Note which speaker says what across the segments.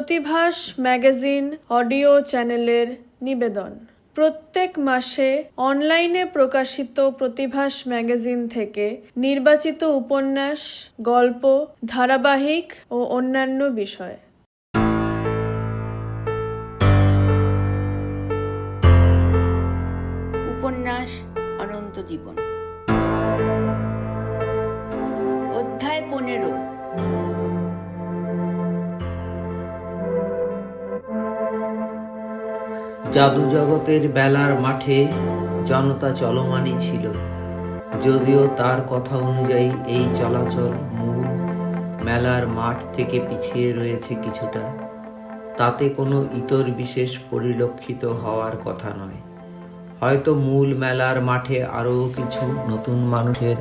Speaker 1: প্রতিভাস magazine audio চ্যানেলের নিবেদন। প্রত্যেক মাসে অনলাইনে প্রকাশিত প্রতিভাস ম্যাগাজিন থেকে নির্বাচিত উপন্যাস, গল্প, ধারাবাহিক ও অন্যান্য বিষয়।
Speaker 2: উপন্যাস অনন্ত জীবন, অধ্যায় 15।
Speaker 3: জাদুজগতের বেলার মাঠে জনতা চলমানই ছিল, যদিও তার কথা অনুযায়ী এই চলাচল মূল মেলার মাঠ থেকে পিছিয়ে রয়েছে কিছুটা। তাতে কোনো ইতর বিশেষ পরিলক্ষিত হওয়ার কথা নয়। হয়তো মূল মেলার মাঠে আরও কিছু নতুন মানুষের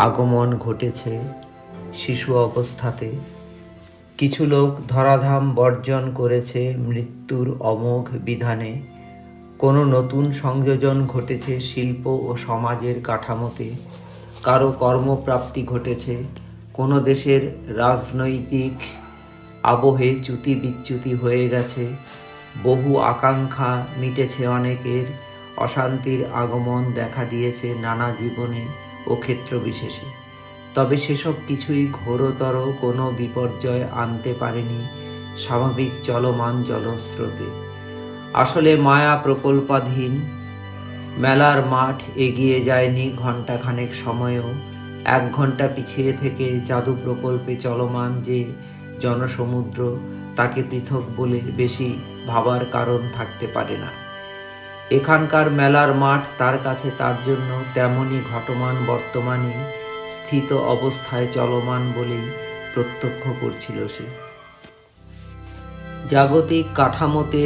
Speaker 3: আগমন ঘটেছে শিশু অবস্থাতে। কিছু লোক ধরাধাম বর্জন করেছে মৃত্যুর অমোঘ বিধানে। কোনো নতুন সংযোজন ঘটেছে শিল্প ও সমাজের কাঠামোতে। কারো কর্মপ্রাপ্তি ঘটেছে। কোনো দেশের রাজনৈতিক আবহে চ্যুতি বিচ্যুতি হয়ে গেছে। বহু আকাঙ্ক্ষা মিটেছে অনেকের। অশান্তির আগমন দেখা দিয়েছে নানা জীবনে ও ক্ষেত্র বিশেষে। তবে সেসব কিছুই ঘোরতর কোনো বিপর্যয় আনতে পারেনি স্বাভাবিক চলমান জলস্রোতে। আসলে মায়া প্রকল্পাধীন মেলার মাঠ এগিয়ে যায়নি ঘণ্টাখানেক সময়েও। 1 ঘন্টা পিছিয়ে থেকে জাদু প্রকল্পে চলমান যে জনসমুদ্র, তাকে পৃথক বলে বেশি ভাবার কারণ থাকতে পারে না। এখানকার মেলার মাঠ তার কাছে তার জন্য তেমনই ঘটমান বর্তমানে স্থিত অবস্থায় চলমান বলেই প্রত্যক্ষ করছিল সে। জাগতিক কাঠামোতে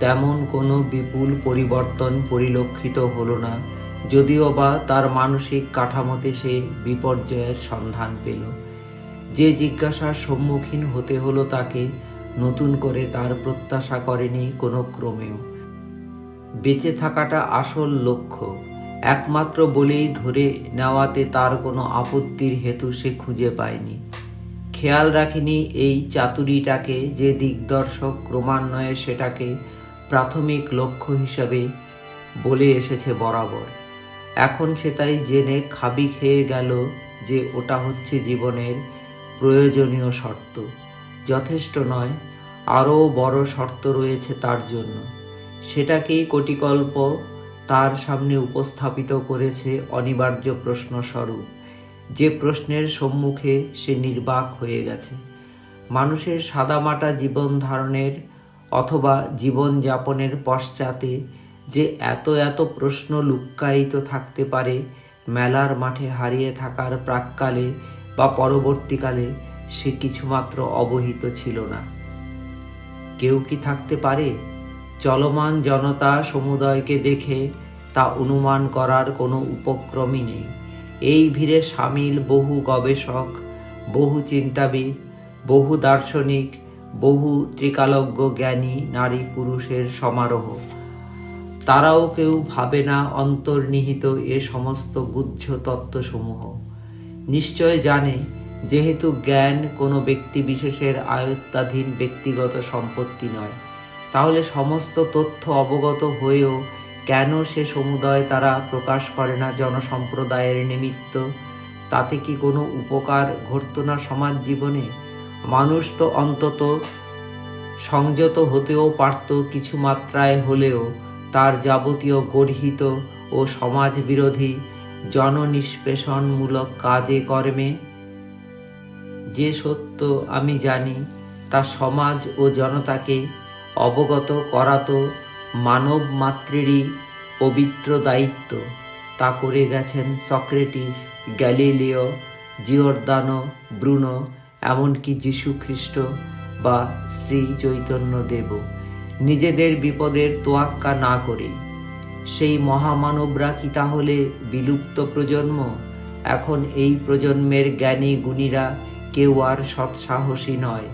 Speaker 3: তেমন কোনো বিপুল পরিবর্তন পরিলক্ষিত হলো না, যদিও বা তার মানসিক কাঠামোতে সে বিপর্যয়ের সন্ধান পেল। যে জিজ্ঞাসার সম্মুখীন হতে হলো তাকে, নতুন করে তার প্রত্যাশা করেনি কোনো ক্রমেও। বেঁচে থাকাটা আসল লক্ষ্য একমাত্র বলেই ধরে নেওয়াতে তার কোনো আপত্তির হেতু সে খুঁজে পায়নি। খেয়াল রাখেনি এই চাতুরিটাকে যে দিগদর্শক ক্রমান্বয়ে সেটাকে প্রাথমিক লক্ষ্য হিসাবে বলে এসেছে বরাবর। এখন সে তাই জেনে খাবি খেয়ে গেল যে ওটা হচ্ছে জীবনের প্রয়োজনীয় শর্ত। যথেষ্ট নয়, আরও বড় শর্ত রয়েছে তার জন্য। সেটাকেই কটিকল্প তার সামনে উপস্থাপিত করেছে অনিবার্য প্রশ্নস্বরূপ, যে প্রশ্নের সম্মুখে সে নির্বাক হয়ে গেছে। মানুষের সাদামাটা জীবন ধারণের অথবা জীবনযাপনের পশ্চাতে যে এত এত প্রশ্ন লুক্কায়িত থাকতে পারে, মেলার মাঠে হারিয়ে থাকার প্রাক্কালে বা পরবর্তীকালে সে কিছুমাত্র অবহিত ছিল না। কেউ কি থাকতে পারে? চলমান জনতা সমুদয়কে দেখে তা অনুমান করার কোনো উপক্রমই নেই। এই ভিড়ে সামিল বহু গবেষক, বহু চিন্তাবিদ, বহু দার্শনিক, বহু ত্রিকালজ্ঞ জ্ঞানী নারী পুরুষের সমারোহ। তারাও কেউ ভাবে না অন্তর্নিহিত এ সমস্ত গুহ্য তত্ত্বসমূহ। নিশ্চয় জানে, যেহেতু জ্ঞান কোনো ব্যক্তি বিশেষের আয়ত্তাধীন ব্যক্তিগত সম্পত্তি নয়, তাহলে সমস্ত তথ্য অবগত হয়েও কেন সে সমুদয় তারা প্রকাশ করে না জনসম্প্রদায়ের নিমিত্ত? তাতে কি কোনো উপকার ঘটত না সমাজ জীবনে? মানুষ তো অন্তত সংযত হতেও পারত কিছু মাত্রায় হলেও তার যাবতীয় গর্হিত ও সমাজ বিরোধী জননিষ্পেষণমূলক কাজে কর্মে। যে সত্য আমি জানি, তা সমাজ ও জনতাকে অবগত করাতো মানব মাত্রেরই পবিত্র দায়িত্ব। তা করে গেছেন সক্রেটিস, গ্যালিলিও, জিওর্দানো ব্রুনো, এমনকি যীশু খ্রিস্ট বা শ্রী চৈতন্যদেব, নিজেদের বিপদের তোয়াক্কা না করে। সেই মহামানবরা কি তাহলে বিলুপ্ত প্রজন্ম? এখন এই প্রজন্মের জ্ঞানী গুণীরা কেউ আর সৎসাহসী নয়।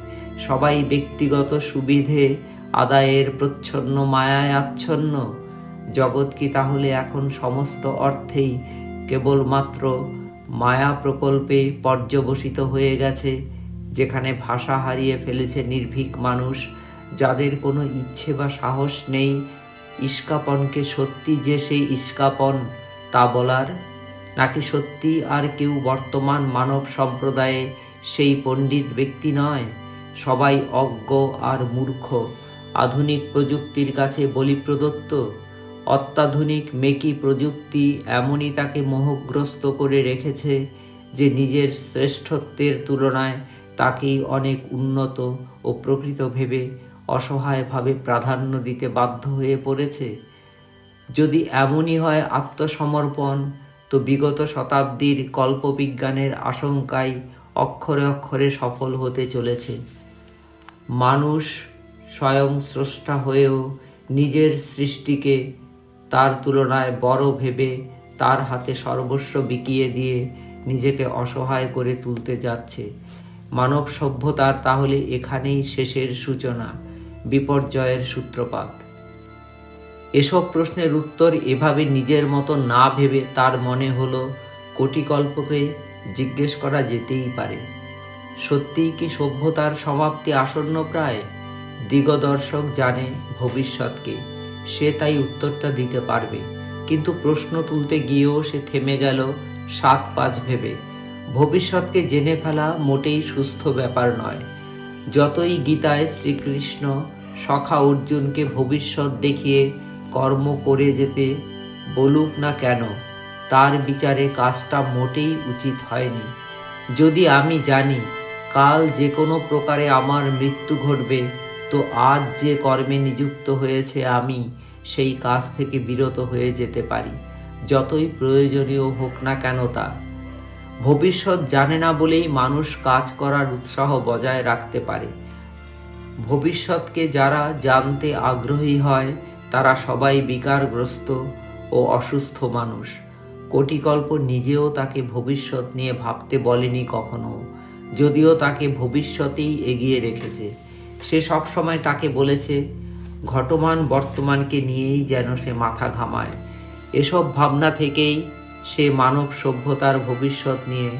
Speaker 3: সবাই ব্যক্তিগত সুবিধে আদায়ের প্রচ্ছন্ন মায়ায় আচ্ছন্ন। জগৎ কি তাহলে এখন সমস্ত অর্থেই কেবলমাত্র মায়া প্রকল্পে পর্যবসিত হয়ে গেছে, যেখানে ভাষা হারিয়ে ফেলেছে নির্ভীক মানুষ, যাদের কোনো ইচ্ছে বা সাহস নেই ইস্কাপনকে সত্যি যে সেই ইস্কাপন তা বলার, নাকি সত্যি আর কেউ বর্তমান মানব সম্প্রদায়ে সেই পণ্ডিত ব্যক্তি নয়? সবাই অজ্ঞ আর মূর্খ, আধুনিক প্রযুক্তির কাছে বলি প্রদত্ত। অত্যাধুনিক মেকি প্রযুক্তি এমনই তাকে মোহগ্রস্ত করে রেখেছে যে নিজের শ্রেষ্ঠত্বের তুলনায় তাকেই অনেক উন্নত ও প্রকৃত ভেবে অসহায়ভাবে প্রাধান্য দিতে বাধ্য হয়ে পড়েছে। যদি এমনই হয় আত্মসমর্পণ, তো বিগত শতাব্দীর কল্পবিজ্ঞানের আশঙ্কায় অক্ষরে অক্ষরে সফল হতে চলেছে। মানুষ স্বয়ং স্রষ্টা হয়েও নিজের সৃষ্টিকে তার তুলনায় বড় ভেবে তার হাতে সর্বস্ব বিকিয়ে দিয়ে নিজেকে অসহায় করে তুলতে যাচ্ছে। মানব সভ্যতার তাহলে এখানেই শেষের সূচনা, বিপর্যয়ের সূত্রপাত। এসব প্রশ্নের উত্তর এভাবে নিজের মতো না ভেবে তার মনে হলো কোটিকল্পকে জিজ্ঞেস করা যেতেই পারে, সত্যিই কি সভ্যতার সমাপ্তি আসন্ন প্রায়? দিগদর্শক জানে ভবিষ্যৎকে, সে তাই উত্তরটা দিতে পারবে। কিন্তু প্রশ্ন তুলতে গিয়েও সে থেমে গেল 7-5 ভেবে। ভবিষ্যৎকে জেনে ফেলা মোটেই সুস্থ ব্যাপার নয়। যতই গীতায় শ্রীকৃষ্ণ সখা অর্জুনকে ভবিষ্যৎ দেখিয়ে কর্ম করে যেতে বলুক না কেন, তার বিচারে কাজটা মোটেই উচিত হয়নি। যদি আমি জানি কাল যে কোনো প্রকারে আমার মৃত্যু ঘটবে, তো আজ যে কর্মে নিযুক্ত হয়েছে আমি সেই কাজ থেকে বিরত হয়ে যেতে পারি, যতই প্রয়োজনীয় হোক না কেন তা। ভবিষ্যৎ জানে না বলেই মানুষ কাজ করার উৎসাহ বজায় রাখতে পারে। ভবিষ্যৎকে যারা জানতে আগ্রহী হয় তারা সবাই বিকারগ্রস্ত ও অসুস্থ মানুষ। কোটিকল্প নিজেও তাকে ভবিষ্যৎ নিয়ে ভাবতে বলেনি কখনো, যদিও তাকে ভবিষ্যতেই এগিয়ে রেখেছে। সে সবসময় তাকে বলেছে ঘটমান বর্তমানকে নিয়েই যেন সে মাথা ঘামায়। এসব ভাবনা থেকেই সে মানব সভ্যতার ভবিষ্যৎ নিয়ে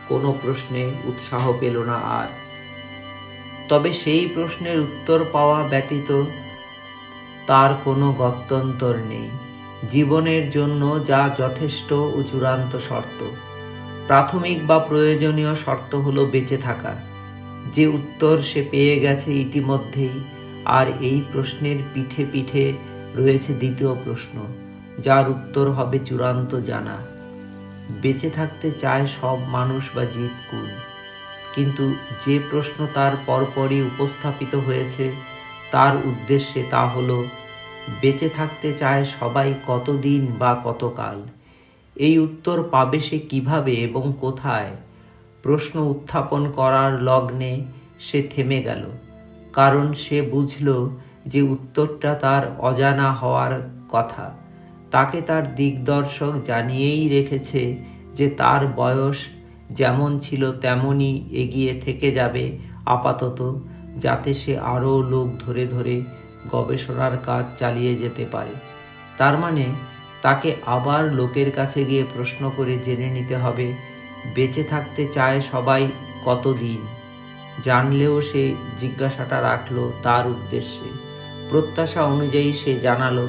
Speaker 3: কোনো প্রশ্নে উৎসাহ পেল না আর। তবে সেই প্রশ্নের উত্তর পাওয়া ব্যতীত তার কোনো গত্যন্তর নেই। জীবনের জন্য যা যথেষ্ট ও চূড়ান্ত শর্ত, প্রাথমিক বা প্রয়োজনীয় শর্ত হলো বেঁচে থাকা, যে উত্তর সে পেয়ে গেছে ইতিমধ্যেই। আর এই প্রশ্নের পিঠে পিঠে রয়েছে দ্বিতীয় প্রশ্ন, যার উত্তর হবে চূড়ান্ত জানা। বেঁচে থাকতে চায় সব মানুষ বা জীবকুল, কিন্তু যে প্রশ্ন তার পরপরই উপস্থাপিত হয়েছে তার উদ্দেশ্যে তা হলো বেঁচে থাকতে চায় সবাই কতদিন বা কতকাল। এই উত্তর পাবে সে কিভাবে এবং কোথায়? প্রশ্ন উত্থাপন করার লগ্নে সে থেমে গেল, কারণ সে বুঝল যে উত্তরটা তার অজানা হওয়ার কথা। তাকে তার দিগদর্শক জানিয়েই রেখেছে যে তার বয়স যেমন ছিল তেমনই এগিয়ে থেকে যাবে আপাতত, যাতে সে আরও লোক ধরে ধরে গবেষণার কাজ চালিয়ে যেতে পারে। তার মানে তাকে আবার লোকের কাছে গিয়ে প্রশ্ন করে জেনে নিতে হবে বেঁচে থাকতে চায় সবাই কতদিন। জানলেও সে জিজ্ঞাসাটা রাখলো তার উদ্দেশ্যে, প্রত্যাশা অনুযায়ী সে জানালো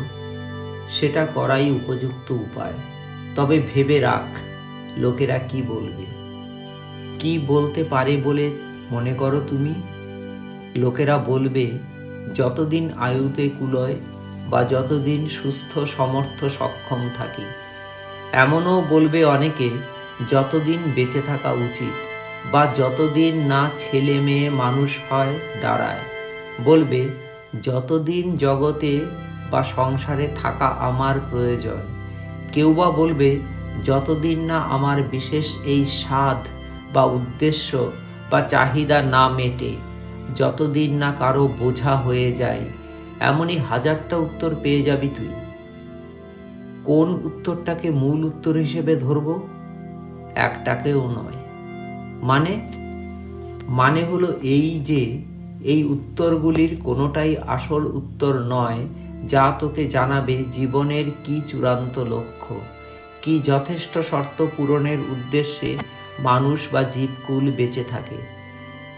Speaker 3: সেটা করাই উপযুক্ত উপায়। তবে ভেবে রাখ লোকেরা কি বলবে। কি বলতে পারে বলে মনে করো তুমি? লোকেরা বলবে যতদিন আয়ুতে কুলোয় বা যতদিন সুস্থ সমর্থ সক্ষম থাকি। এমনও বলবে অনেকে যতদিন বেঁচে থাকা উচিত, বা যতদিন না ছেলে মেয়ে মানুষ হয় দাঁড়ায়। বলবে যতদিন জগতে বা সংসারে থাকা আমার প্রয়োজন। কেউ বা বলবে যতদিন না আমার বিশেষ এই স্বাদ বা উদ্দেশ্য বা চাহিদা না মেটে, যতদিন না কারো বোঝা হয়ে যায়। এমনই হাজারটা উত্তর পেয়ে যাবি তুই। কোন উত্তরটাকে মূল উত্তর হিসেবে ধরব? একটাকেও নয়। মানে হলো এই যে এই উত্তরগুলির কোনোটাই আসল উত্তর নয়, যা তোকে জানাবে জীবনের কি চূড়ান্ত লক্ষ্য, কি যথেষ্ট শর্ত পূরণের উদ্দেশ্যে মানুষ বা জীবকুল বেঁচে থাকে।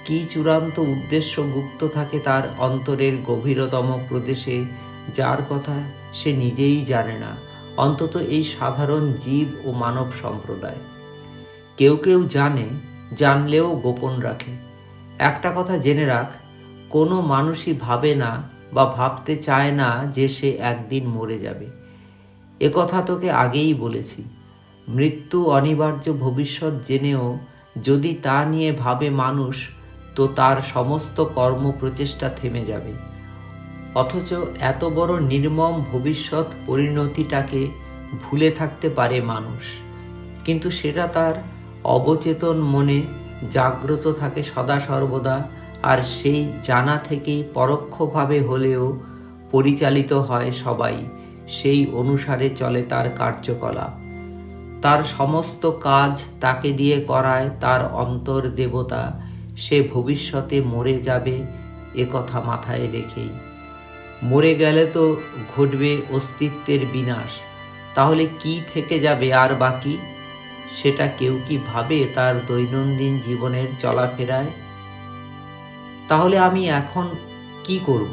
Speaker 3: কি চূড়ান্ত উদ্দেশ্য গুপ্ত থাকে তার অন্তরের গভীরতম প্রদেশে, যার কথা সে নিজেই জানে না, অন্তত এই সাধারণ জীব ও মানব সম্প্রদায়। কেউ কেউ জানে, জানলেও গোপন রাখে। একটা কথা জেনে রাখ, কোনো মানুষই ভাবে না বা ভাবতে চায় না যে সে একদিন মরে যাবে। কথা তোকে আগেই বলেছি। মৃত্যু অনিবার্য ভবিষ্যৎ জেনেও যদি তা নিয়ে ভাবে মানুষ, তো তার সমস্ত কর্ম প্রচেষ্টা থেমে যাবে। অথচ এত বড় নির্মম ভবিষ্যৎ পরিণতিটাকে ভুলে থাকতে পারে মানুষ, কিন্তু সেটা তার অবচেতন মনে জাগ্রত থাকে সদা সর্বদা, আর সেই জানা থেকেই পরোক্ষভাবে হলেও পরিচালিত হয় সবাই, সেই অনুসারে চলে তার কার্যকলাপ। তার সমস্ত কাজ তাকে দিয়ে করায় তার অন্তর দেবতা। সে ভবিষ্যতে মরে যাবে কথা মাথায় রেখেই। মরে গেলে তো ঘটবে অস্তিত্বের বিনাশ, তাহলে কি থেকে যাবে আর বাকি? সেটা কেউ কি ভাবে তার দৈনন্দিন জীবনের চলাফেরায়? তাহলে আমি এখন কি করব?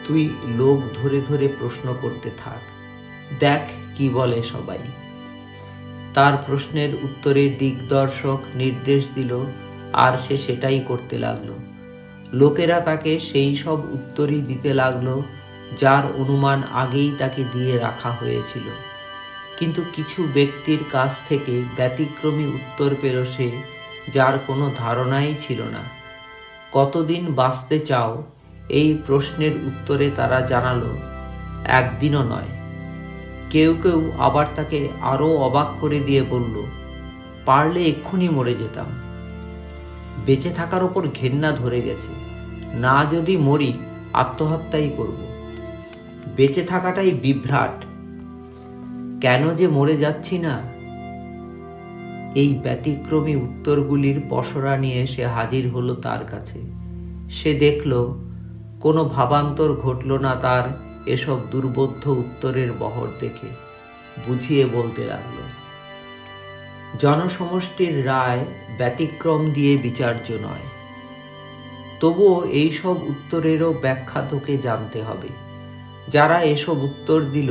Speaker 3: তুই লোক ধরে ধরে প্রশ্ন করতে থাক, দেখ কি বলে সবাই। তার প্রশ্নের উত্তরে দিগদর্শক নির্দেশ দিল, আর সে সেটাই করতে লাগলো। লোকেরা তাকে সেই সব উত্তরই দিতে লাগলো যার অনুমান আগেই তাকে দিয়ে রাখা হয়েছিল। কিন্তু কিছু ব্যক্তির কাছ থেকে ব্যতিক্রমী উত্তর পেল সে, যার কোনো ধারণাই ছিল না। কতদিন বাঁচতে চাও? এই প্রশ্নের উত্তরে তারা জানালো, একদিনও নয়। কেউ কেউ আবার তাকে আরও অবাক করে দিয়ে বলল, পারলে এক্ষুনি মরে যেতাম। বেঁচে থাকার ওপর ঘেন্না ধরে গেছে, না যদি মরি আত্মহত্যাই করব। বেঁচে থাকাটাই বিভ্রাট, কেন যে মরে যাচ্ছি না? এই ব্যতিক্রমী উত্তরগুলির পসরা নিয়ে সে হাজির হলো তার কাছে। সে দেখল কোনো ভাবান্তর ঘটল না তার এসব দুর্বোধ্য উত্তরের বহর দেখে। বুঝিয়ে বলতে লাগলো, জনসমষ্টির রায় ব্যতিক্রম দিয়ে বিচার্য নয়। তবুও এইসব উত্তরেরও ব্যাখ্যা তোকে জানতে হবে। যারা এসব উত্তর দিল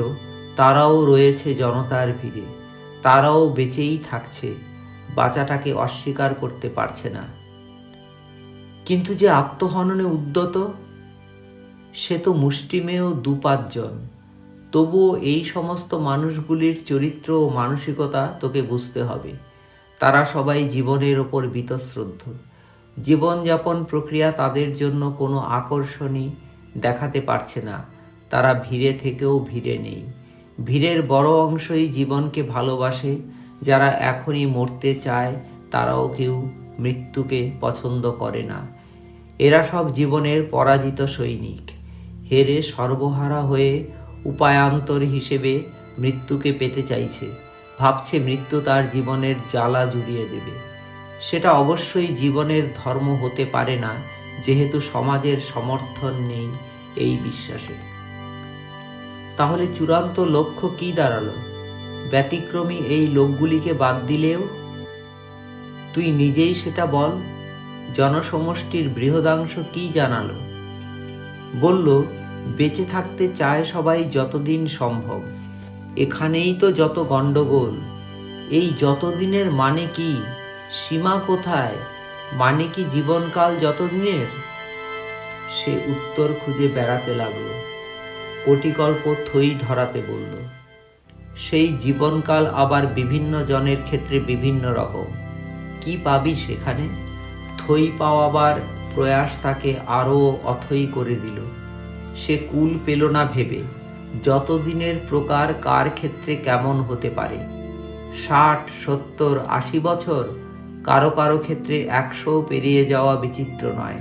Speaker 3: তারাও রয়েছে জনতার ভিড়ে, তারাও বেঁচেই থাকছে, বাঁচাটাকে অস্বীকার করতে পারছে না। কিন্তু যে আত্মহননে উদ্যত, সে তো মুষ্টিমেয় 2-5 জন। তবুও এই সমস্ত মানুষগুলির চরিত্র ও মানসিকতা তোকে বুঝতে হবে। তারা সবাই জীবনের ওপর বীতশ্রদ্ধ। জীবনযাপন প্রক্রিয়া তাদের জন্য কোনো আকর্ষণই দেখাতে পারছে না। তারা ভিড়ে থেকেও ভিড়ে নেই। ভিড়ের বড় অংশই জীবনকে ভালোবাসে। যারা এখনই মরতে চায় তারাও কেউ মৃত্যুকে পছন্দ করে না। এরা সব জীবনের পরাজিত সৈনিক, হেরে সর্বহারা হয়ে উপায়ান্তর হিসেবে মৃত্যুকে পেতে চাইছে। ভাবছে মৃত্যু তার জীবনের জ্বালা জুড়িয়ে দেবে। সেটা অবশ্যই জীবনের ধর্ম হতে পারে না, যেহেতু সমাজের সমর্থন নেই এই বিশ্বাসে। তাহলে চূড়ান্ত লক্ষ্য কি দাঁড়ালো? ব্যতিক্রমী এই লোকগুলিকে বাদ দিলেও? তুই নিজেই সেটা বল। জনসমষ্টির বৃহদাংশ কি জানালো? বলল, বেঁচে থাকতে চায় সবাই যতদিন সম্ভব। এখানেই তো যত গন্ডগোল। এই যতদিনের মানে কি? সীমা কোথায়? মানে কি জীবনকাল যতদিনের? সে উত্তর খুঁজে বেড়াতে লাগলো। কোটিকল্প থই ধরাতে বলল। সেই জীবনকাল আবার বিভিন্ন জনের ক্ষেত্রে বিভিন্ন রকম। কি পাবি সেখানে? থই পাওয়াবার প্রয়াস তাকে আরও অথই করে দিল। সে কুল পেল না ভেবে যতদিনের প্রকার কার ক্ষেত্রে কেমন হতে পারে। 60, 70, 80 বছর, কারো কারো ক্ষেত্রে 100 পেরিয়ে যাওয়া বিচিত্র নয়।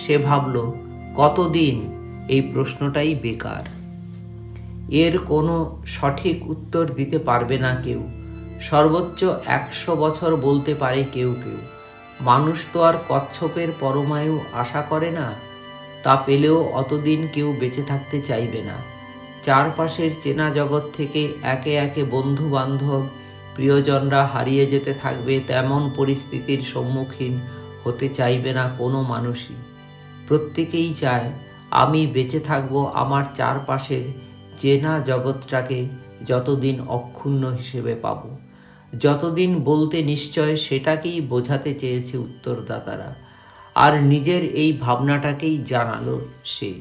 Speaker 3: সে ভাবল, কতদিন? এই প্রশ্নটাই বেকার। এর কোনো সঠিক উত্তর দিতে পারবে না কেউ। সর্বোচ্চ 100 বছর বলতে পারে কেউ কেউ। মানুষ তো আর কচ্ছপের পরমায়ু আশা করে না। তা পেলেও অতদিন কেউ বেঁচে থাকতে চাইবে না। চারপাশের চেনা জগৎ থেকে একে একে বন্ধু বান্ধব প্রিয়জনরা হারিয়ে যেতে থাকবে। তেমন পরিস্থিতির সম্মুখীন হতে চাইবে না কোনো মানুষই। প্রত্যেকেই চায় আমি বেঁচে থাকবো আমার চারপাশের চেনা জগৎটাকে যতদিন অক্ষুণ্ণ হিসেবে পাব। যতদিন বলতে নিশ্চয় সেটাকেই বোঝাতে চেয়েছে উত্তরদাতারা। আর নিজের এই ভাবনাটাকেই জানালো সে।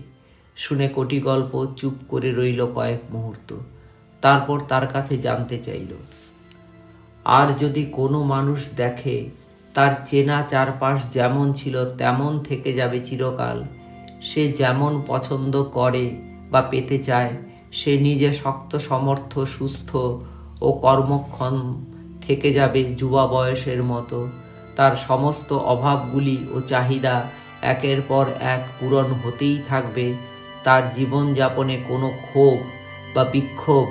Speaker 3: শুনে কোটি গল্প চুপ করে রইল কয়েক মুহূর্ত। তারপর তার কাছে জানতে চাইল, আর যদি কোনো মানুষ দেখে তার চেনা চারপাশ যেমন ছিল তেমন থেকে যাবে চিরকাল, সে যেমন পছন্দ করে বা পেতে চায়, সে নিজে শক্ত সমর্থ সুস্থ ও কর্মক্ষম থেকে যাবে যুবা বয়সের মতো, তার সমস্ত অভাবগুলি ও চাহিদা একের পর এক পূরণ হতেই থাকবে, তার জীবনযাপনে কোনো ক্ষোভ বা বিক্ষোভ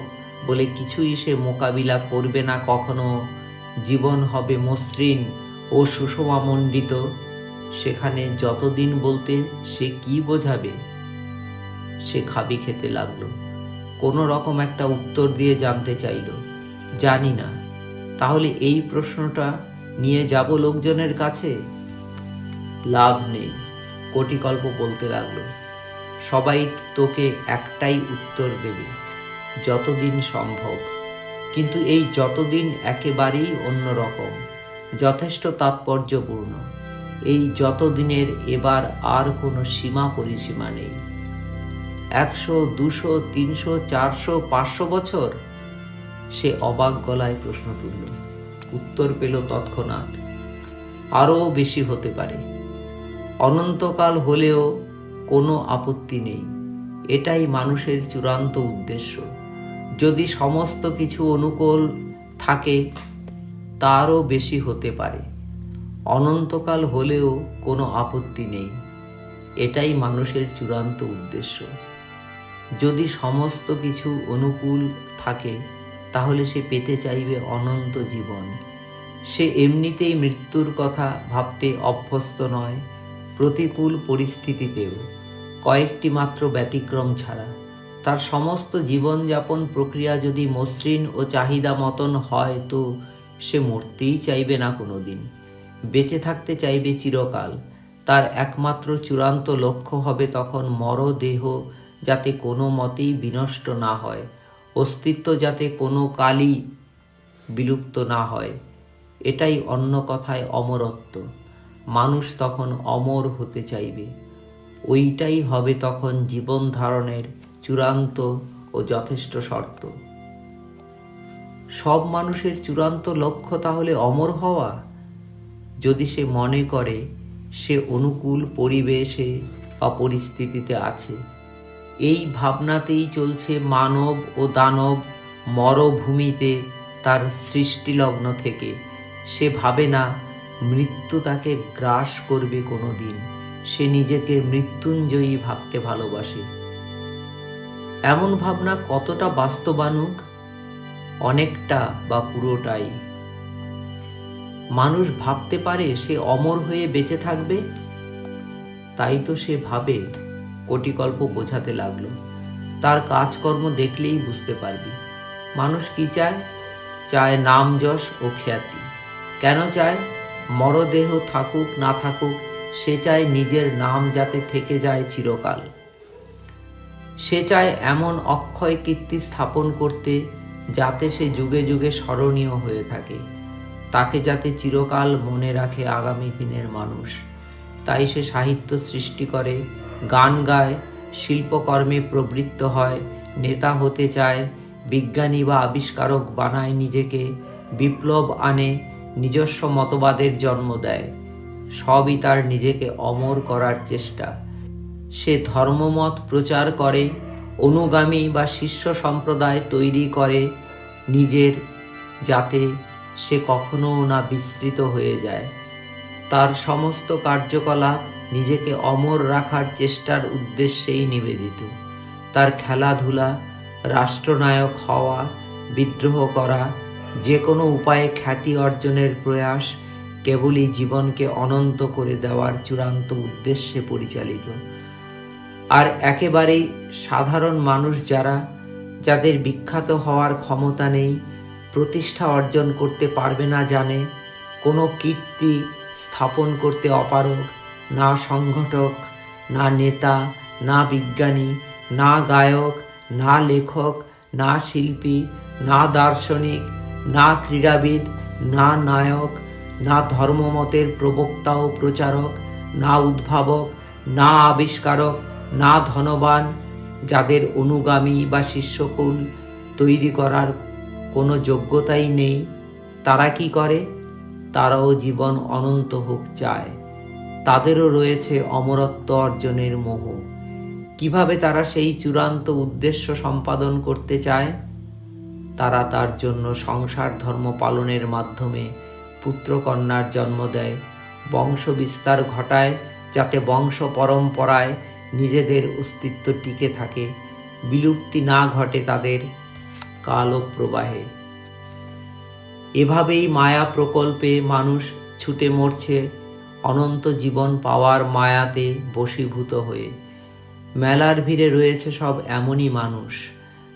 Speaker 3: বলে কিছুই সে মোকাবিলা করবে না কখনো, জীবন হবে মসৃণ ও সুষমামণ্ডিত, সেখানে যতদিন বলতে সে কি বোঝাবে? সে খাবি খেতে লাগলো। কোনো রকম একটা উত্তর দিয়ে জানতে চাইল, জানি না। তাহলে এই প্রশ্নটা নিয়ে যাব লোকজনের কাছে? লাভ নেই, কোটিকল্প বলতে লাগলো। সবাই তোকে একটাই উত্তর দেবে, যতদিন সম্ভব। কিন্তু এই যতদিন একেবারেই অন্যরকম, যথেষ্ট তাৎপর্যপূর্ণ। এই যতদিনের এবার আর কোনো সীমা পরিসীমা নেই। 100, 200, 300, 400, 500 বছর? সে অবাক গলায় প্রশ্ন তুলল। উত্তর পেল তৎক্ষণাৎ, আরও বেশি হতে পারে। অনন্তকাল হলেও কোনো আপত্তি নেই। এটাই মানুষের চূড়ান্ত উদ্দেশ্য। যদি সমস্ত কিছু অনুকূল থাকে তারও বেশি হতে পারে। অনন্তকাল হলেও কোনো আপত্তি নেই। এটাই মানুষের চূড়ান্ত উদ্দেশ্য। যদি সমস্ত কিছু অনুকূল থাকে তাহলে সে পেতে চাইবে অনন্ত জীবন। সে এমনিতেই মৃত্যুর কথা ভাবতে অভ্যস্ত নয়, প্রতিকূল পরিস্থিতিতেও, কয়েকটি মাত্র ব্যতিক্রম ছাড়া। তার সমস্ত জীবনযাপন প্রক্রিয়া যদি মসৃণ ও চাহিদা মতন হয় তো সে মরতেই চাইবে না কোনো দিন, বেঁচে থাকতে চাইবে চিরকাল। তার একমাত্র চূড়ান্ত লক্ষ্য হবে তখন মরদেহ যাতে কোনো মতেই বিনষ্ট না হয়, অস্তিত্ব যাতে কোনো কালই বিলুপ্ত না হয়। এটাই অন্য কথায় অমরত্ব। মানুষ তখন অমর হতে চাইবে। ওইটাই হবে তখন জীবন ধারণের চূড়ান্ত ও যথেষ্ট শর্ত। সব মানুষের চূড়ান্ত লক্ষ্য তাহলে অমর হওয়া, যদি সে মনে করে সে অনুকূল পরিবেশে বা পরিস্থিতিতে আছে। এই ভাবনাতেই চলছে মানব ও দানব মরভূমিতে তার সৃষ্টিলগ্ন থেকে। সে ভাবে না মৃত্যু তাকে গ্রাস করবে কোনো দিন। সে নিজেকে মৃত্যুঞ্জয়ী ভাবতে ভালোবাসে। এমন ভাবনা কতটা বাস্তবানুগ? অনেকটা বা পুরোটাই। মানুষ ভাবতে পারে সে অমর হয়ে বেঁচে থাকবে, তাই তো সে ভাবে। কোটিকল্প বোঝাতে লাগলো। তার কাজকর্ম দেখলেই বুঝতে পারবি। মানুষ কি চায়? চায় নাম যশ ও খ্যাতি। কেন চায়? মরদেহ থাকুক না থাকুক, সে চায় নিজের নাম যাতে থেকে যায় চিরকাল। সে চায় এমন অক্ষয় কীর্তি স্থাপন করতে যাতে সে যুগে যুগে স্মরণীয় হয়ে থাকে, তাকে যাতে চিরকাল মনে রাখে আগামী দিনের মানুষ। তাই সে সাহিত্য সৃষ্টি করে, গান গায়, শিল্পকর্মে প্রবৃত্ত হয়, নেতা হতে চায়, বিজ্ঞানী বা আবিষ্কারক বানায় নিজেকে, বিপ্লব আনে, নিজস্ব মতবাদের জন্ম দেয়। সবই তার নিজেকে অমর করার চেষ্টা। সে ধর্মমত প্রচার করে, অনুগামী বা শিষ্য সম্প্রদায় তৈরি করে নিজের, যাতে সে কখনো না বিস্মৃত হয়ে যায়। তার সমস্ত কার্যকলাপ নিজেকে অমর রাখার চেষ্টার উদ্দেশ্যেই নিবেদিত। তার খেলাধুলা, রাষ্ট্রনায়ক হওয়া, বিদ্রোহ করা, যে কোনো উপায়ে খ্যাতি অর্জনের প্রয়াস কেবলই জীবনকে অনন্ত করে দেওয়ার চূড়ান্ত উদ্দেশ্যে পরিচালিত। আর একেবারেই সাধারণ মানুষ যারা, যাদের বিখ্যাত হওয়ার ক্ষমতা নেই, প্রতিষ্ঠা অর্জন করতে পারবে না জানে, কোনো কীর্তি স্থাপন করতে অপারগ, না সংগঠক, না নেতা, না বিজ্ঞানী, না গায়ক, না লেখক, না শিল্পী, না দার্শনিক, না ক্রীড়াবিদ, না নায়ক, না ধর্মমতের প্রবক্তা ও প্রচারক, না উদ্ভাবক, না আবিষ্কারক, না ধনবান, যাদের অনুগামী বা শিষ্যকুল তৈরি করার কোনো যোগ্যতাই নেই, তারা কি করে? তারাও জীবন অনন্ত হোক চায়। তাদেরও রয়েছে অমরত্ব অর্জনের মোহ। কিভাবে তারা সেই চূড়ান্ত উদ্দেশ্য সম্পাদন করতে চায়? তারা তার জন্য সংসার ধর্ম পালনের মাধ্যমে পুত্রকন্যার জন্ম দেয়, বংশ বিস্তার ঘটায়, যাতে বংশ পরম্পরায় নিজেদের অস্তিত্ব টিকে থাকে, বিলুপ্তি না ঘটে তাদের কালপ্রবাহে। এভাবেই মায়া প্রকল্পে মানুষ ছুটে মরছে অনন্ত জীবন পাওয়ার মায়াতে বশীভূত হয়ে। মেলার ভিড়ে রয়েছে সব এমনই মানুষ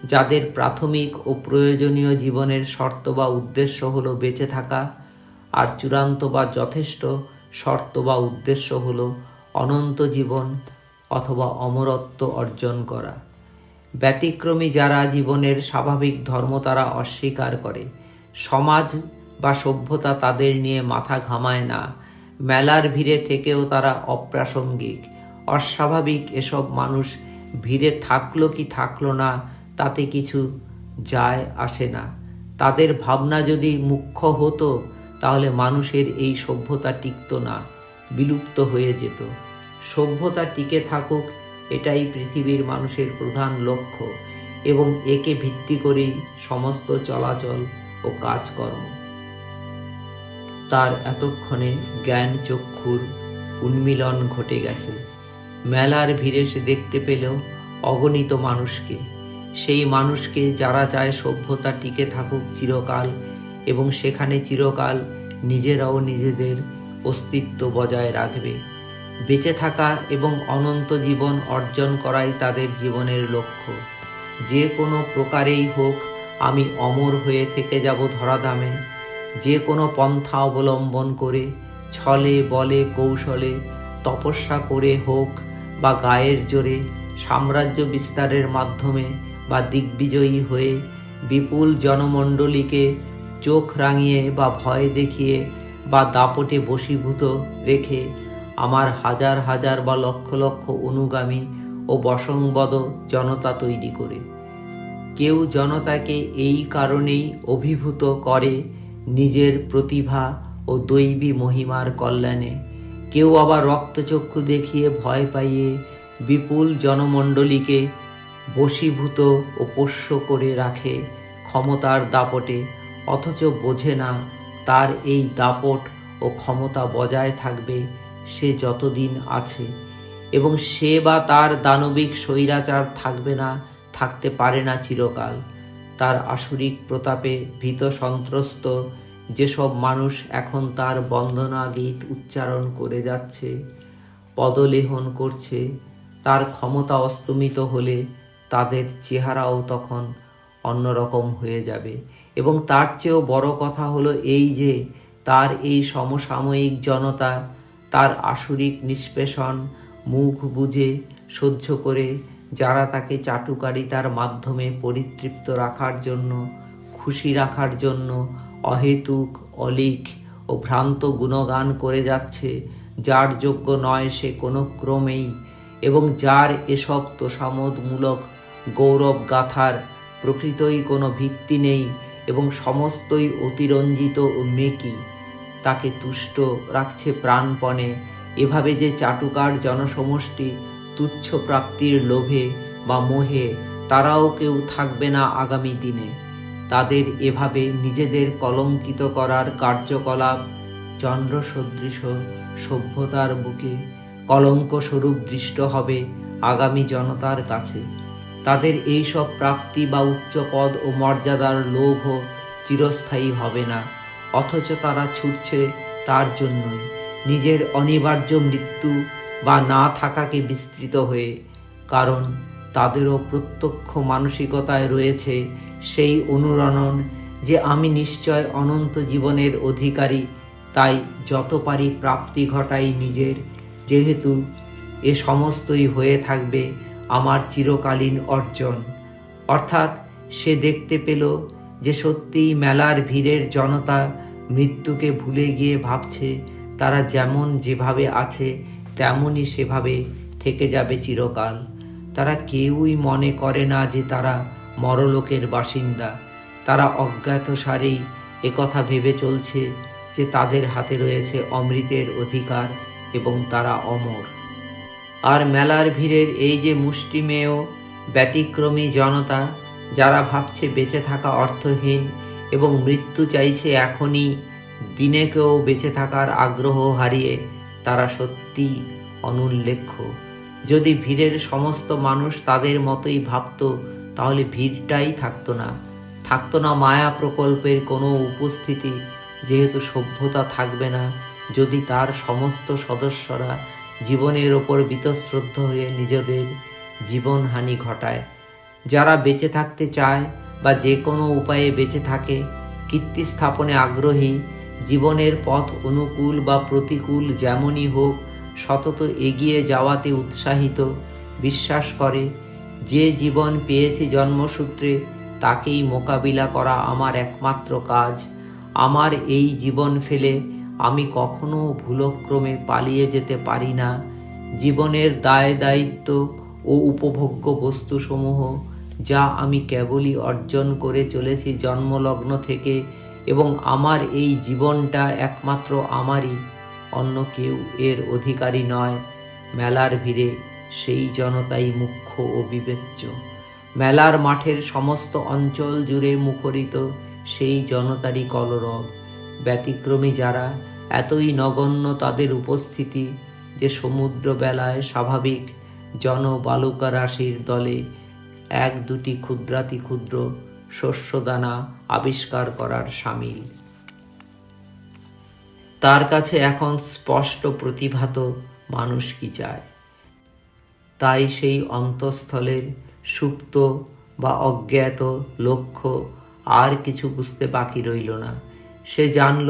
Speaker 3: যাদের প্রাথমিক ও প্রয়োজনীয় জীবনের শর্ত বা উদ্দেশ্য হলো বেঁচে থাকা, আর চূড়ান্ত বা যথেষ্ট শর্ত বা উদ্দেশ্য হলো অনন্ত জীবন অথবা অমরত্ব অর্জন করা। ব্যতিক্রমী যারা জীবনের স্বাভাবিক ধর্ম তারা অস্বীকার করে। সমাজ বা সভ্যতা তাদের নিয়ে মাথা ঘামায় না। মেলার ভিড়ে থেকেও তারা অপ্রাসঙ্গিক, অস্বাভাবিক। এসব মানুষ ভিড়ে থাকলো কি থাকলো না তাতে কিছু যায় আসে না। তাদের ভাবনা যদি মুখ্য হতো তাহলে মানুষের এই সভ্যতা টিকতো না, বিলুপ্ত হয়ে যেত। সভ্যতা টিকে থাকুক, এটাই পৃথিবীর মানুষের প্রধান লক্ষ্য, এবং একে ভিত্তি করেই সমস্ত চলাচল ও কাজকর্ম। তার এতক্ষণে জ্ঞান চক্ষুর উন্মিলন ঘটে গেছে। মেলার ভিড়ে সে দেখতে পেল অগণিত মানুষকে, সেই মানুষকে যারা চায় সভ্যতা টিকে থাকুক চিরকাল, এবং সেখানে চিরকাল নিজেরাও নিজেদের অস্তিত্ব বজায় রাখবে। বেঁচে থাকা এবং অনন্ত জীবন অর্জন করাই তাদের জীবনের লক্ষ্য। যে কোনো প্রকারেই হোক আমি অমর হয়ে থেকে যাব ধরাধামে। যে কোনো পন্থা অবলম্বন করে, ছলে বলে কৌশলে, তপস্যা করে হোক বা গায়ের জোরে, সাম্রাজ্য বিস্তারের মাধ্যমে বা দিগ্বিজয়ী হয়ে, বিপুল জনমণ্ডলীকে চোখ রাঙিয়ে বা ভয় দেখিয়ে বা দাপটে বশীভূত রেখে আমার হাজার হাজার বা লক্ষ লক্ষ অনুগামী ও বশংবদ জনতা তৈরি করে। কেউ জনতাকে এই কারণেই অভিভূত করে নিজের প্রতিভা ও দৈবী মহিমার কল্যাণে। কেউ আবার রক্তচক্ষু দেখিয়ে ভয় পাইয়ে বিপুল জনমণ্ডলীকে বশীভূত ও পোষ্য করে রাখে ক্ষমতার দাপটে, অথচ বোঝে না তার এই দাপট ও ক্ষমতা বজায় থাকবে সে যতদিন আছে, এবং সে বা তার দানবিক স্বৈরাচার থাকবে না, থাকতে পারে না চিরকাল। তার আসুরিক প্রতাপে ভীত সন্ত্রস্ত যেসব মানুষ এখন তার বন্দনা গীত উচ্চারণ করে যাচ্ছে, পদলেহন করছে, তার ক্ষমতা অস্তমিত হলে তাদের চেহারাও তখন অন্যরকম হয়ে যাবে। এবং তার চেয়েও বড় কথা হলো এই যে তার এই সমসাময়িক জনতা তার আসুরিক নিষ্পেষণ মুখ বুজে সহ্য করে, যারা তাকে চাটুকারিতার মাধ্যমে পরিতৃপ্ত রাখার জন্য, খুশি রাখার জন্য অহেতুক, অলিক ও ভ্রান্ত গুণগান করে যাচ্ছে, যার যোগ্য নয় সে কোনো ক্রমেই, এবং যার এসব তোষামোদমূলক গৌরব গাথার প্রকৃতই কোনো ভিত্তি নেই এবং সমস্তই অতিরঞ্জিত ও মেকি, তাকে তুষ্ট রাখছে প্রাণপণে। এভাবে যে চাটুকার জনসমষ্টি তুচ্ছ প্রাপ্তির লোভে বা মোহে, তারাও কেউ থাকবে না আগামী দিনে। তাদের এভাবে নিজেদের কলঙ্কিত করার কার্যকলাপ চন্দ্র সদৃশ সভ্যতার বুকে কলঙ্ক স্বরূপ দৃষ্ট হবে আগামী জনতার কাছে। তাদের এই সব প্রাপ্তি বা উচ্চ পদ ও মর্যাদার লোভ চিরস্থায়ী হবে না, অথচ তারা ছুটছে তার জন্যই, নিজের অনিবার্য মৃত্যু বা না থাকাকে বিস্তৃত হয়ে। কারণ তাদেরও প্রত্যক্ষ মানসিকতায় রয়েছে সেই অনুরণন যে আমি নিশ্চয় অনন্ত জীবনের অধিকারী, তাই যত পারি প্রাপ্তি ঘটাই নিজের, যেহেতু এ সমস্তই হয়ে থাকবে আমার চিরকালীন অর্জন। অর্থাৎ সে দেখতে পেল যে সত্যিই মেলার ভিড়ের জনতা মৃত্যুকে ভুলে গিয়ে ভাবছে তারা যেমন যেভাবে আছে তেমনই সেভাবে থেকে যাবে চিরকাল। তারা কেউই মনে করে না যে তারা মরলোকের বাসিন্দা। তারা অজ্ঞাতসারেই একথা ভেবে চলছে যে তাদের হাতে রয়েছে অমৃতের অধিকার এবং তারা অমর। আর মেলার ভিড়ের এই যে মুষ্টিমেয় ব্যতিক্রমী জনতা, যারা ভাবছে বেঁচে থাকা অর্থহীন এবং মৃত্যু চাইছে এখনই, দিনেকেও বেঁচে থাকার আগ্রহ হারিয়ে, তারা সত্যি অনুল্লেখ্য। যদি ভিড়ের সমস্ত মানুষ তাদের মতোই ভাবত, তাহলে ভিড়টাই থাকতো না মায়া প্রকল্পের কোনো উপস্থিতি, যেহেতু সভ্যতা থাকবে না যদি তার সমস্ত সদস্যরা জীবনের ওপর বীতশ্রদ্ধ হয়ে নিজেদের জীবনহানি ঘটায়। যারা বেঁচে থাকতে চায় বা যে কোনো উপায়ে বেঁচে থাকে, কীর্তি স্থাপনে আগ্রহী, জীবনের পথ অনুকূল বা প্রতিকূল যেমনই হোক সতত এগিয়ে যাওয়াতে উৎসাহিত, বিশ্বাস করে যে জীবন পেয়েছি জন্মসূত্রে তাকেই মোকাবিলা করা আমার একমাত্র কাজ। আমার এই জীবন ফেলে আমি কখনো ভুলক্রমে পালিয়ে যেতে পারি না। জীবনের দায় দায়িত্ব ও উপভোগ্য বস্তুসমূহ যা আমি কেবলই অর্জন করে চলেছি জন্মলগ্ন থেকে, এবং আমার এই জীবনটা একমাত্র আমারই, অন্য কেউ এর অধিকারী নয়। মেলার ভিড়ে সেই জনতাই মুখ্য ও বিবেচ্য। মেলার মাঠের সমস্ত অঞ্চল জুড়ে মুখরিত সেই জনতারই কলরব। ব্যতিক্রমী যারা, এতই নগণ্য তাদের উপস্থিতি যে সমুদ্র বেলায় স্বাভাবিক জনবালুকা রাশির দলে এক দুটি ক্ষুদ্রাতি ক্ষুদ্র শস্যদানা আবিষ্কার করার সামিল। তার কাছে এখন স্পষ্ট প্রতিভাত মানুষ কি চায়। তাই সেই অন্তঃস্থলের সুপ্ত বা অজ্ঞাত লক্ষ্য আর কিছু বুঝতে বাকি রইল না। সে জানল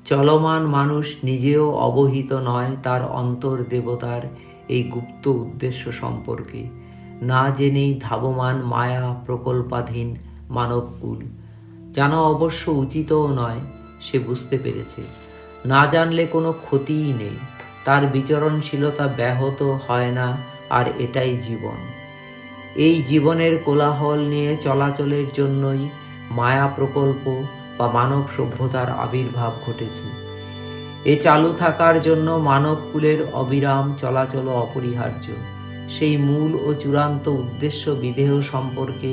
Speaker 3: চলমান মানুষ নিজেও অবহিত নয় তার অন্তর দেবতার এই গুপ্ত উদ্দেশ্য সম্পর্কে। না জেনেই ধাবমান মায়া প্রকল্পাধীন মানবকুল। জানা অবশ্য উচিতও নয়, সে বুঝতে পেরেছে। না জানলে কোনো ক্ষতিই নেই, তার বিচরণশীলতা ব্যাহত হয় না, আর এটাই জীবন। এই জীবনের কোলাহল নিয়ে চলাচলের জন্যই মায়া প্রকল্প বা মানব সভ্যতার আবির্ভাব ঘটেছে। এ চালু থাকার জন্য মানবকুলের অবিরাম চলাচল অপরিহার্য। সেই মূল ও চূড়ান্ত উদ্দেশ্য বিদেহ সম্পর্কে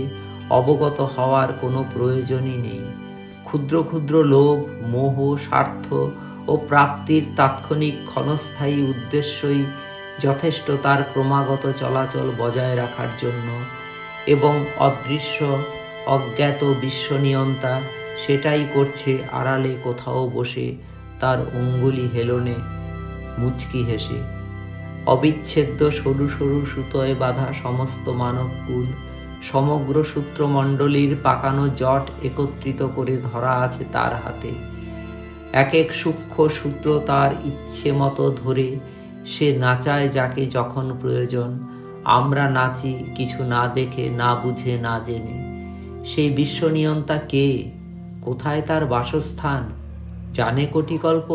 Speaker 3: অবগত হওয়ার কোনো প্রয়োজনই নেই। ক্ষুদ্র ক্ষুদ্র লোভ, মোহ, স্বার্থ ও প্রাপ্তির তাৎক্ষণিক ক্ষণস্থায়ী উদ্দেশ্যই যথেষ্ট তার ক্রমাগত চলাচল বজায় রাখার জন্য, এবং অদৃশ্য অজ্ঞাত বিশ্বনিয়ন্তা সেটাই করছে আড়ালে কোথাও বসে তার অঙ্গুলি হেলনে মুচকি হেসে। অবিচ্ছেদ্য সরু সরু সুতোয় বাঁধা সমস্ত মানবকুল, সমগ্র সূত্রমণ্ডলীর পাকানো জট একত্রিত করে ধরা আছে তার হাতে। এক এক সূক্ষ্ম সূত্র তার ইচ্ছে মতো ধরে সে নাচায় যাকে যখন প্রয়োজন। আমরা নাচি কিছু না দেখে, না বুঝে, না জেনে। সেই বিশ্বনিয়ন্তা কে? কোথায় তার বাসস্থান? জানে কোটিকল্প?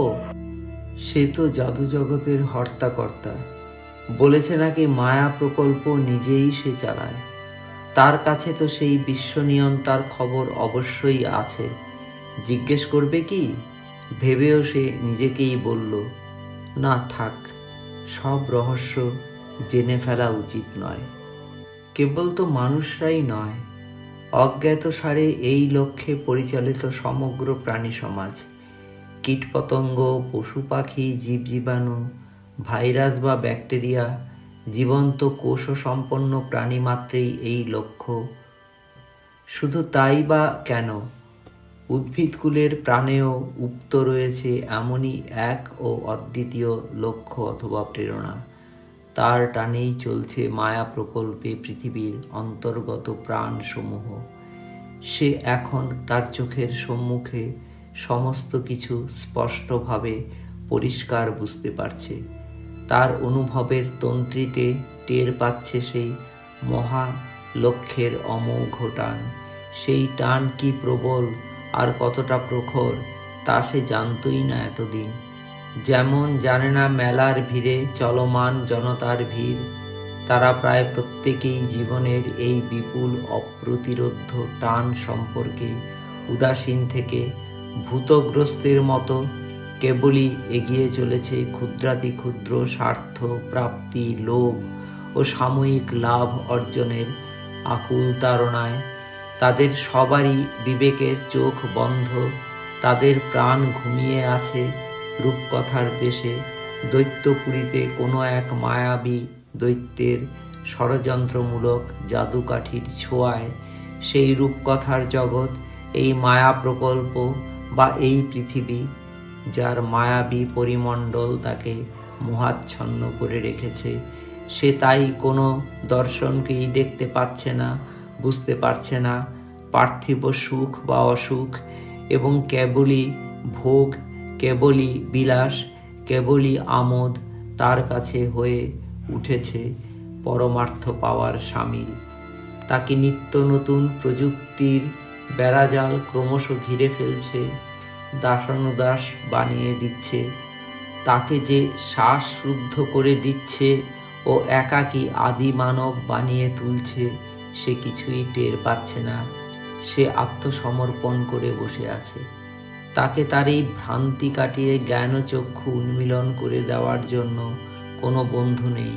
Speaker 3: সে তো জাদু জগতের হর্তাকর্তা। বলেছে নাকি মায়া প্রকল্প নিজেই সে চালায়। তার কাছে তো সেই বিশ্বনিয়ন্তার খবর অবশ্যই আছে। জিজ্ঞেস করবে কি? ভেবেও সে নিজেকেই বলল, না থাক, সব রহস্য জেনে ফেলা উচিত নয়। কেবল তো মানুষরাই নয়, অজ্ঞাতসারে এই লক্ষ্যে পরিচালিত সমগ্র প্রাণী সমাজ, কীটপতঙ্গ, পশু পাখি, জীবজীবাণু, ভাইরাস বা ব্যাকটেরিয়া, জীবন্ত কোষ সম্পন্ন প্রাণী মাত্রেই এই লক্ষ্য। শুধু তাই বা কেন, উদ্ভিদকুলের প্রাণেও উপ্ত রয়েছে এমনই এক ও অদ্বিতীয় লক্ষ্য অথবা প্রেরণা। তার টানেই চলছে মায়া প্রকল্পে পৃথিবীর অন্তর্গত প্রাণসমূহ। সে এখন তার চোখের সম্মুখে সমস্ত কিছু স্পষ্টভাবে পরিষ্কার বুঝতে পারছে। তার অনুভবের তন্ত্রীতে টের পাচ্ছে সেই মহা লক্ষ্যের অমোঘ টান। সেই টান কি প্রবল আর কতটা প্রখর তা সে জানতই না এতদিন। যেমন জানে না মেলার ভিড়ে চলমান জনতার ভিড়, তারা প্রায় প্রত্যেকেই জীবনের এই বিপুল অপ্রতিরোধ্য টান সম্পর্কে উদাসীন থেকে ভূতগ্রস্তের মতো কেবলই এগিয়ে চলেছে ক্ষুদ্রাতি ক্ষুদ্র স্বার্থ প্রাপ্তি, লোভ ও সাময়িক লাভ অর্জনের আকুল তাড়নায়। তাদের সবারই বিবেকের চোখ বন্ধ, তাদের প্রাণ ঘুমিয়ে আছে রূপকথার দেশে, দৈত্যপুরীতে কোনো এক মায়াবী দৈত্যের ষড়যন্ত্রমূলক জাদুকাঠির ছোঁয়ায়। সেই রূপকথার জগৎ, এই মায়া প্রকল্প বা এই পৃথিবী, যার মায়াবী পরিমণ্ডল তাকে মোহাচ্ছন্ন করে রেখেছে, সে তাই কোনো দর্শনকেই দেখতে পাচ্ছে না, বুঝতে পারছে না। পার্থিব সুখ বা অসুখ এবং কেবলই ভোগ, কেবলই বিলাস, কেবলই আমোদ তার কাছে হয়ে উঠেছে পরমার্থ পাওয়ার শামিল। তাকে নিত্য নতুন প্রযুক্তির বেড়াজাল ক্রমশ ঘিরে ফেলছে, দাসানুদাস বানিয়ে দিচ্ছে। তাকে যে শ্বাসরুদ্ধ করে দিচ্ছে ও একাকী আদি মানব বানিয়ে তুলছে, সে কিছুই টের পাচ্ছে না। সে আত্মসমর্পণ করে বসে আছে। তাকে তার এই ভ্রান্তি কাটিয়ে জ্ঞানচক্ষু উন্মীলন করে দেওয়ার জন্য কোনো বন্ধু নেই,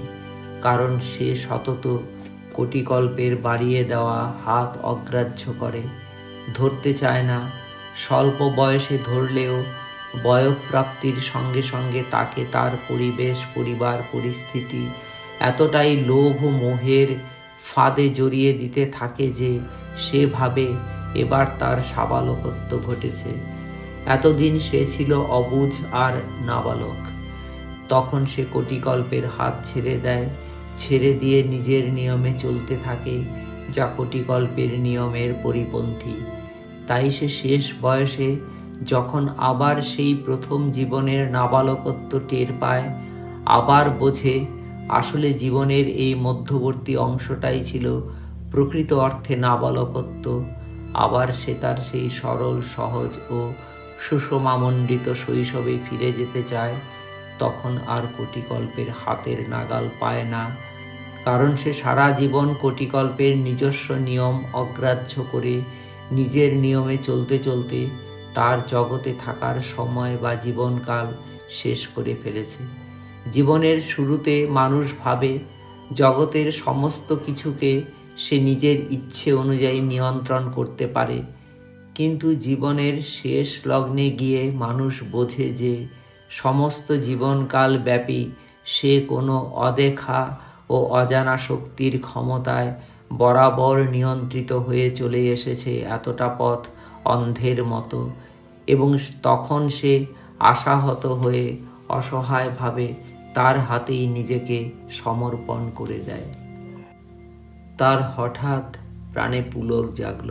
Speaker 3: কারণ সে সতত কোটিকল্পের বাড়িয়ে দেওয়া হাত অগ্রাহ্য করে, ধরতে চায় না। স্বল্প বয়সে ধরলেও বয়ঃপ্রাপ্তির সঙ্গে সঙ্গে তাকে তার পরিবেশ, পরিবার, পরিস্থিতি এতটাই লোভ ও মোহের ফাঁদে জড়িয়ে দিতে থাকে যে সে ভাবে এবার তার সাবালকত্ব ঘটেছে। এতদিন সে ছিল অবুঝ আর নাবালক। তখন সে কোটিকল্পের হাত ছেড়ে দেয়, ছেড়ে দিয়ে নিজের নিয়মে চলতে থাকে, যা কোটিকল্পের নিয়মের পরিপন্থী। তাই সে শেষ বয়সে যখন আবার সেই প্রথম জীবনের নাবালকত্ব টের পায়, আবার বোঝে আসলে জীবনের এই মধ্যবর্তী অংশটাই ছিল প্রকৃত অর্থে নাবালকত্ব। আবার সে তার সেই সরল, সহজ ও সুষমামণ্ডিত শৈশবে ফিরে যেতে চায়। তখন আর কোটিকল্পের হাতের নাগাল পায় না, কারণ সে সারা জীবন কোটিকল্পের নিজস্ব নিয়ম অগ্রাহ্য করে নিজের নিয়মে চলতে চলতে তার জগতে থাকার সময় বা জীবনকাল শেষ করে ফেলেছে। জীবনের শুরুতে মানুষ ভাবে জগতের সমস্ত কিছুকে সে নিজের ইচ্ছে অনুযায়ী নিয়ন্ত্রণ করতে পারে, কিন্তু জীবনের শেষ লগ্নে গিয়ে মানুষ বোঝে যে সমস্ত জীবনকাল ব্যাপী সে কোনো অদেখা ও অজানা শক্তির ক্ষমতায় বরাবর নিয়ন্ত্রিত হয়ে চলে এসেছে এতটা পথ অন্ধের মতো। এবং তখন সে আশাহত হয়ে অসহায়ভাবে তার হাতেই নিজেকে সমর্পণ করে দেয়। তার হঠাৎ প্রাণে পুলক জাগল।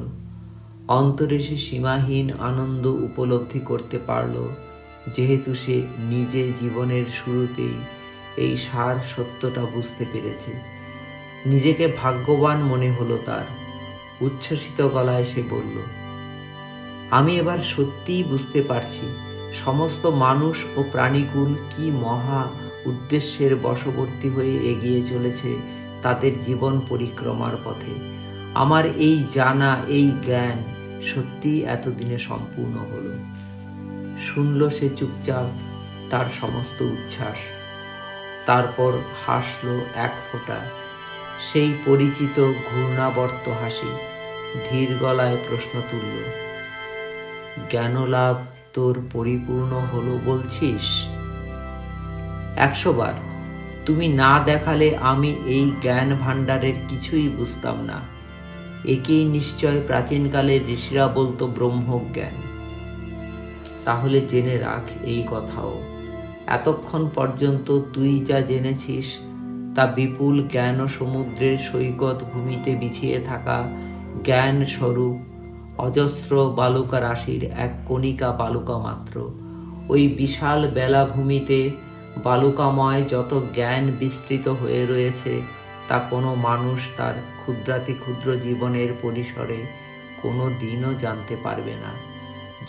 Speaker 3: অন্তরে সে সীমাহীন আনন্দ উপলব্ধি করতে পারল, যেহেতু সে নিজে জীবনের শুরুতেই এই সার সত্যটা বুঝতে পেরেছে। নিজেকে ভাগ্যবান মনে হলো তার। উচ্ছ্বসিত গলায় সে বলল, আমি এবার সত্যিই বুঝতে পারছি সমস্ত মানুষ ও প্রাণীকুল কি মহা উদ্দেশ্যের বশবর্তী হয়ে এগিয়ে চলেছে তাদের জীবন পরিক্রমার পথে। আমার এই জানা, এই জ্ঞান সত্যিই এতদিনে সম্পূর্ণ হলো। শুনল সে চুপচাপ তার সমস্ত উচ্ছ্বাস, তারপর হাসল এক ফোঁটা, সেই পরিচিত ঘূর্ণাবর্ত হাসি। ধীর গলায় প্রশ্ন তুলল, জ্ঞানলাভ তোর পরিপূর্ণ হলো বলছিস? 100 বার। তুমি না দেখালে আমি এই জ্ঞান ভাণ্ডারের কিছুই বুঝতাম না। একেই নিশ্চয় প্রাচীনকালের ঋষিরা বলতো ব্রহ্মজ্ঞান। তাহলে জেনে রাখ এই কথাও, এতক্ষণ পর্যন্ত তুই যা জেনেছিস তা বিপুল জ্ঞান ও সমুদ্রের সৈকত ভূমিতে বিছিয়ে থাকা জ্ঞান স্বরূপ অজস্র বালুকা রাশির এক কণিকা বালুকা মাত্র। ওই বিশাল বেলাভূমিতে বালুকাময় যত জ্ঞান বিস্তৃত হয়ে রয়েছে, তা কোনো মানুষ তার ক্ষুদ্রাতি ক্ষুদ্র জীবনের পরিসরে কোনো দিনও জানতে পারবে না।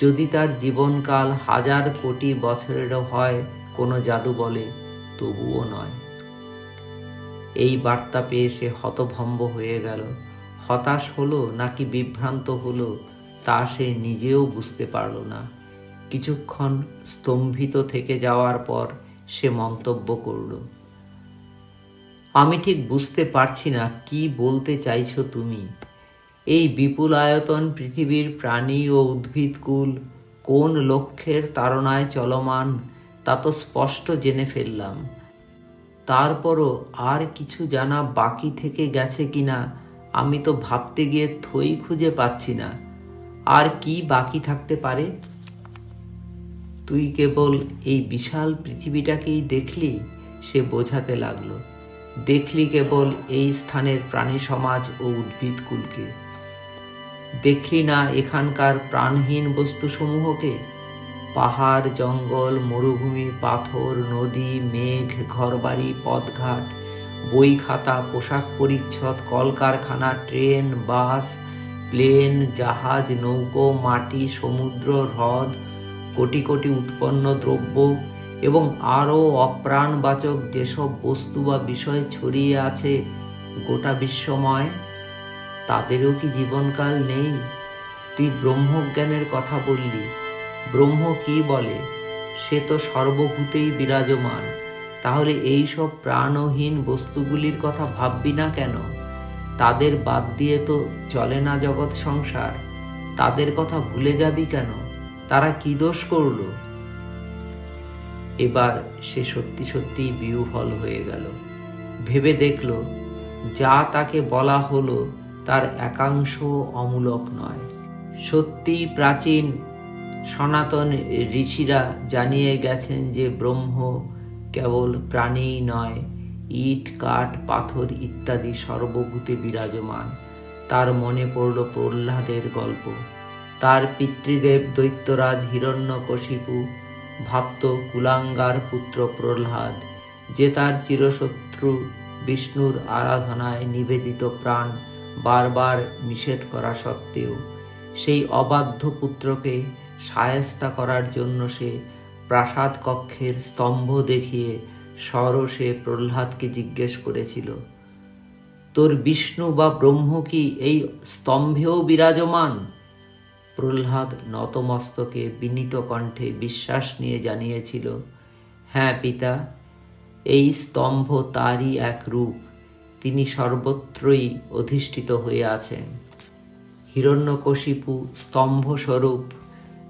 Speaker 3: যদি তার জীবনকাল 1000 কোটি বছরেরও হয় কোনো জাদু বলে, তবুও নয়। এই বার্তা পেয়ে সে হতভম্ব হয়ে গেল। হতাশ হলো নাকি বিভ্রান্ত হলো তা সে নিজেও বুঝতে পারল না। কিছুক্ষণ স্তম্ভিত থেকে যাওয়ার পর সে মন্তব্য করল, আমি ঠিক বুঝতে পারছি না কি বলতে চাইছো তুমি। এই বিপুল আয়তন পৃথিবীর প্রাণী ও উদ্ভিদকুল কোন লক্ষ্যের তাড়নায় চলমান তা তো স্পষ্ট জেনে ফেললাম। তারপরও আর কিছু জানা বাকি থেকে গেছে কিনা আমি তো ভাবতে গিয়ে থই খুঁজে পাচ্ছি না। আর কি বাকি থাকতে পারে? তুই কেবল এই বিশাল পৃথিবীটাকেই দেখলি, সে বোঝাতে লাগলো। দেখলি কেবল এই স্থানের প্রাণী সমাজ ও উদ্ভিদকুলকে, দেখলি না এখানকার প্রাণহীন বস্তুসমূহকে? পাহাড়, জঙ্গল, মরুভূমি, পাথর, নদী, মেঘ, ঘরবাড়ি, পথঘাট, বই খাতা, পোশাক পরিচ্ছদ, কলকারখানা, ট্রেন, বাস, প্লেন, জাহাজ, নৌকো, মাটি, সমুদ্র, হ্রদ, কোটি কোটি উৎপন্ন দ্রব্য এবং আরও অপ্রাণবাচক যেসব বস্তু বা বিষয় ছড়িয়ে আছে গোটা বিশ্বময়, তাদেরও কি জীবনকাল নেই? তুই ব্রহ্মজ্ঞানের কথা বললি। ব্রহ্ম কি বলে? সে তো সর্বভূতেই বিরাজমান। তাহলে এই সব প্রাণহীন বস্তুগুলির কথা ভাববি না কেন? তাদের বাদ দিয়ে তো চলে না জগৎ সংসার। তাদের কথা ভুলে যাবি কেন? তারা কি দোষ করল? এবার সে সত্যি সত্যি বিহ্বল হয়ে গেল। ভেবে দেখল যা তাকে বলা হলো তার একাংশ অমূলক নয়। সত্যি প্রাচীন সনাতন ঋষিরা জানিয়ে গেছেন যে ব্রহ্ম কেবল প্রাণীই নয়, ইট, কাঠ, পাথর ইত্যাদি সর্বভূতে বিরাজমান। তার মনে পড়ল প্রহ্লাদের গল্প। তার পিতৃদেব দৈত্যরাজ হিরণ্যকশিপু ভাবত কুলাঙ্গার পুত্র প্রহ্লাদ, যে তার চিরশত্রু বিষ্ণুর আরাধনায় নিবেদিত প্রাণ বারবার নিষেধ করা সত্ত্বেও সেই অবাধ্য পুত্রকে শায়েস্তা করার জন্য সে প্রাসাদ কক্ষের স্তম্ভ দেখিয়ে সরসে প্রহ্লাদকে জিজ্ঞেস করেছিল, তোর বিষ্ণু বা ব্রহ্ম কি এই স্তম্ভেও বিরাজমান? প্রহ্লাদ নতমস্তকে বিনীত কণ্ঠে বিশ্বাস নিয়ে জানিয়েছিল, হ্যাঁ পিতা, এই স্তম্ভ তারই এক রূপ। তিনি সর্বত্রই অধিষ্ঠিত হয়ে আছেন। হিরণ্যকশিপু স্তম্ভস্বরূপ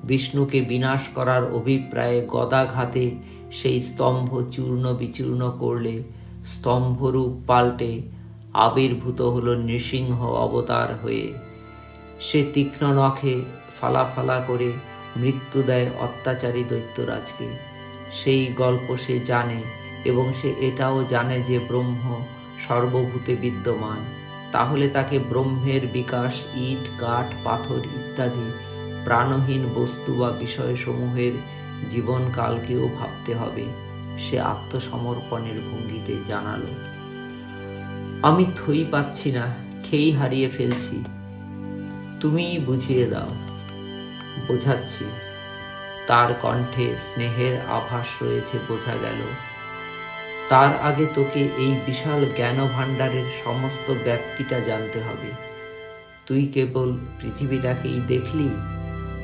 Speaker 3: বিষ্ণুকে বিনাশ করার অভিপ্রায়ে গদাঘাতে সেই স্তম্ভ চূর্ণ বিচূর্ণ করলে স্তম্ভরূপ পাল্টে আবির্ভূত হল নৃসিংহ অবতার হয়ে। সে তীক্ষ্ণ নখে ফালা করে মৃত্যু দেয় অত্যাচারী দৈত্যরাজকে। সেই গল্প সে জানে এবং সে এটাও জানে যে ব্রহ্ম সর্বভূতে বিদ্যমান। তাহলে তাকে ব্রহ্মের বিকাশ ইট, কাঠ, পাথর ইত্যাদি প্রাণহীন বস্তু বা বিষয়সমূহের জীবনকালকেও ভাবতে হবে। সে আত্মসমর্পণের ভঙ্গিতে জানালো, আমি থই পাচ্ছি না, খেই হারিয়ে ফেলছি। তুমিই বুঝিয়ে দাও। বোঝাচ্ছি। তার কণ্ঠে স্নেহের আভাস রয়েছে, বোঝা গেল। তার আগে তোকে এই বিশাল জ্ঞান ভাণ্ডারের সমস্ত ব্যাপ্তিটা জানতে হবে। তুই কেবল পৃথিবীটাকেই দেখলি,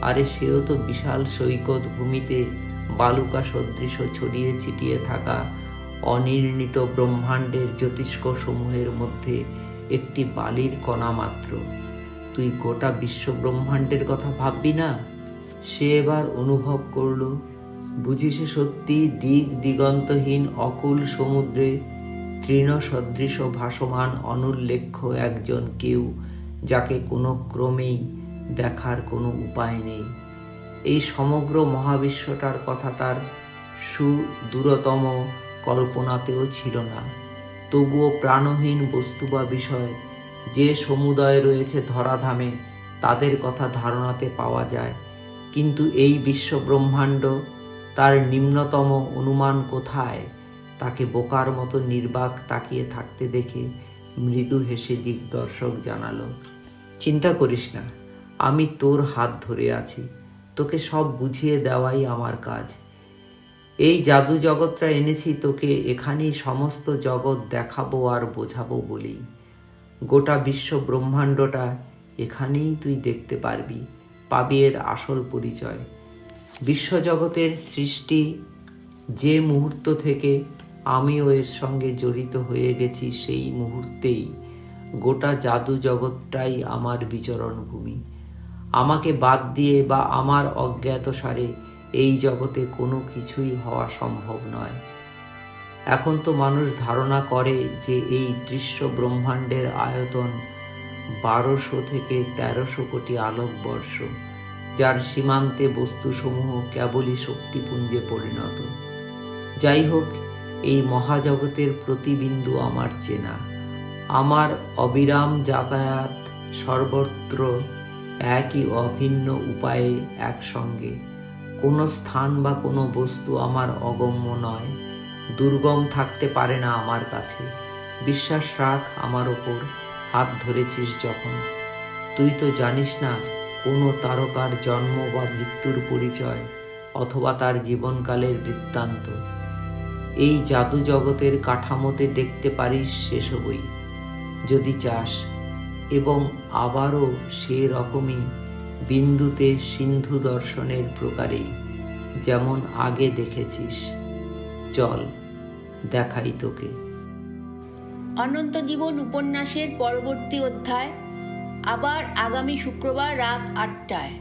Speaker 3: আরে সেও তো বিশাল সৈকত ভূমিতে বালুকা সদৃশ ছড়িয়ে ছিটিয়ে থাকা অনির্ণিত ব্রহ্মাণ্ডের জ্যোতিষ্ক সমূহের মধ্যে একটি বালির কণা মাত্র। তুই গোটা বিশ্ব ব্রহ্মাণ্ডের কথা ভাববি না? সে এবার অনুভব করল, বুঝি সে সত্যি দিক দিগন্তহীন অকুল সমুদ্রে তৃণ সদৃশ ভাসমান অনুল্লেখ্য একজন কেউ, যাকে কোনো ক্রমেই দেখার কোনো উপায় নেই। এই সমগ্র মহাবিশ্বটার কথা তার সুদূরতম কল্পনাতেও ছিল না। তবুও প্রাণহীন বস্তু বা বিষয় যে সমুদয় রয়েছে ধরাধামে, তাদের কথা ধারণাতে পাওয়া যায়, কিন্তু এই বিশ্ব ব্রহ্মাণ্ড, তার নিম্নতম অনুমান কোথায়? তাকে বোকার মতো নির্বাক তাকিয়ে থাকতে দেখে মৃদু হেসে দিগদর্শক জানালো, চিন্তা করিস না, আমি তোর হাত ধরে আছি, তোকে সব বুঝিয়ে দেওয়াই আমার কাজ। এই জাদু জগৎটা এনেছি তোকে এখানেই সমস্ত জগৎ দেখাবো আর বোঝাবো বলেই। গোটা বিশ্ব ব্রহ্মাণ্ডটা এখানেই তুই দেখতে পাবি এর আসল পরিচয়। বিশ্বজগতের সৃষ্টি যে মুহূর্ত থেকে আমিও এর সঙ্গে জড়িত হয়ে গেছি, সেই মুহূর্তেই গোটা জাদু জগৎটাই আমার বিচরণ ভূমি। আমাকে বাদ দিয়ে বা আমার অজ্ঞাতসারে এই জগতে কোনো কিছুই হওয়া সম্ভব নয়। এখন তো মানুষ ধারণা করে যে এই দৃশ্য ব্রহ্মাণ্ডের আয়তন 1200 থেকে 1300 কোটি আলোকবর্ষ, যার সীমান্তে বস্তুসমূহ কেবলই শক্তিপুঞ্জে পরিণত। যাই হোক, এই মহাজগতের প্রতিবিন্দু আমার চেনা, আমার অবিরাম যাতায়াত সর্বত্র একই অভিন্ন উপায়ে একসঙ্গে। কোনো স্থান বা কোনো বস্তু আমার অগম্য নয়, দুর্গম থাকতে পারে না আমার কাছে। বিশ্বাস রাখ আমার ওপর, হাত ধরেছিস যখন। তুই তো জানিস না কোনো তারকার জন্ম বা মৃত্যুর পরিচয় অথবা তার জীবনকালের বৃত্তান্ত। এই জাদু জগতের কাঠামোতে দেখতে পারিস সেসবই যদি চাস, এবং আবারও সেরকমই বিন্দুতে সিন্ধু দর্শনের প্রকারেই, যেমন আগে দেখেছিস। চল দেখাই তোকে।
Speaker 2: অনন্ত জীবন উপন্যাসের পরবর্তী অধ্যায় আবার আগামী শুক্রবার রাত 8টায়।